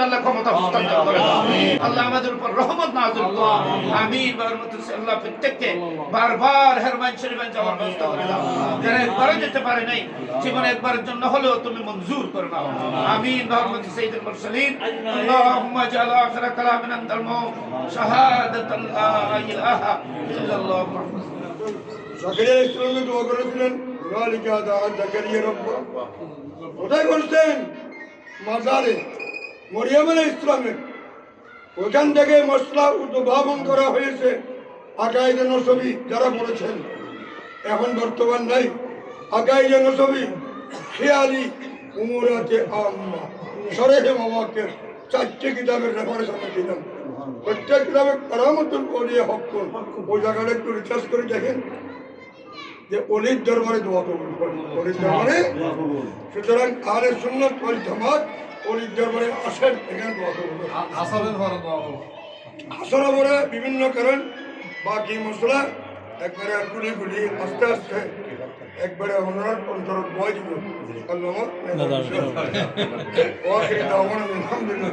আল্লাহ ক্ষমতা হস্তান্তর করে দাও। আল্লাহ আমাদের উপর রহমত নাযিল করো। আমিন। আল্লাহ প্রত্যেককে বারবার হেরমান শরীফে যাওয়ার ব্যবস্থা করে দাও। যারা একবারও যেতে পারে নাই, জীবনে একবারের জন্য হলেও তুমি মঞ্জুর করে নাও। আমিন। বিহরমতি সাইয়্যিদুল মুরসালিন। আল্লাহুম্মা জাল আখির কালামিনা আনতাল মাউত শাহাদাতান লা ইলাহা ইল্লাল্লাহ। জাকারিয়া ইসলামকে দোয়া করেছিলেন, ওয়ালিকা দাআ জাকারিয়া রাব্বা। কোথায় করছেন? মাজারে মরিয়ম আলাইহিস ইসলামের। ওখান থেকে মশলা উদ্ভাবন করা হয়েছে আকাইদে নসবী যারা পড়েছেন, এখন বর্তমান নাই। আকাইদে নসবী, খেয়ালি, উমুরাতে আম্মা, শরহে মাওয়াকির, 4টে কিতাবের রেফারেন্স আমি দিলাম। প্রত্যেক কিতাবে কারামাতুল আউলিয়া হকুন, ওই জায়গাটা একটু রিসার্চ করে দেখেন যে অলির দরবারে দোয়া কবুল করে, অলির দরবারে। সুতরাং আহলে সুন্নাত ওয়াল জামাত অলির দরবারে আসেন, এখানে দোয়া কবুল করে। আসর পরে বিভিন্ন কারণ, বাকি মশলা একবারে গুলি গুলি আস্তে আস্তে একবারে ওনার অন্তর বয় দিব। আল্লাহ আলহামদুলিল্লাহ।